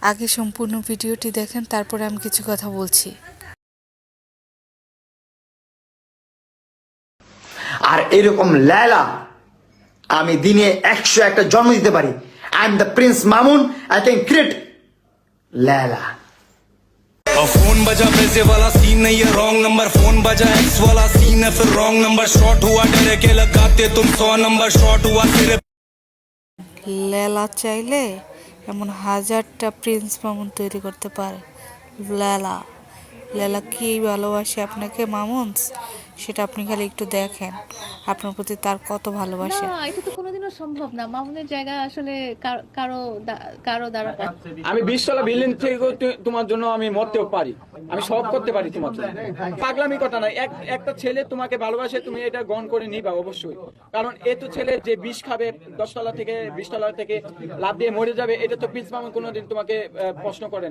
আগে সম্পূর্ণ ভিডিওটি দেখেন, তারপরে আমি কিছু কথা বলছি। আর এরকম লায়লা আমি দিনে 101টা জন্ম দিতে পারি। I am the Prince Mamun, I can create Laila. Phone बजा पैसे वाला सीन नहीं है रॉन्ग नंबर, फोन बजा एक्स वाला सीन है फिर रॉन्ग नंबर, शॉट हुआ डरे के लगाते तुम 100 नंबर, शॉट हुआ तेरे লেলা চাইলে এমন হাজারটা প্রিন্স মামুন তৈরি করতে পারে। লেলা লেলা কি ভালোবাসে আপনাকে মামুনস, সেটা আপনি খালি একটু দেখেন আপনার প্রতি তার কত ভালোবাসে। না, এটা তো কোনোদিনও সম্ভব না। মামুনের জায়গা আসলে কারো দ্বারা আমি 20 তলা বিল্ডিং থেকে তোমার জন্য আমি মরতেও পারি, আমি সব করতে পারি তোমার জন্য। পাগলামি কথা না, একটা ছেলে তোমাকে ভালোবাসে, তুমি এটা গ্রহণ করে নিবা অবশ্যই। কারণ এ তো ছেলে যে বিষ খাবে 10 তলা থেকে 20 তলা থেকে লাফ দিয়ে মরে যাবে, এটা তো প্রিন্স মামুন কোনোদিন তোমাকে প্রশ্ন করে না।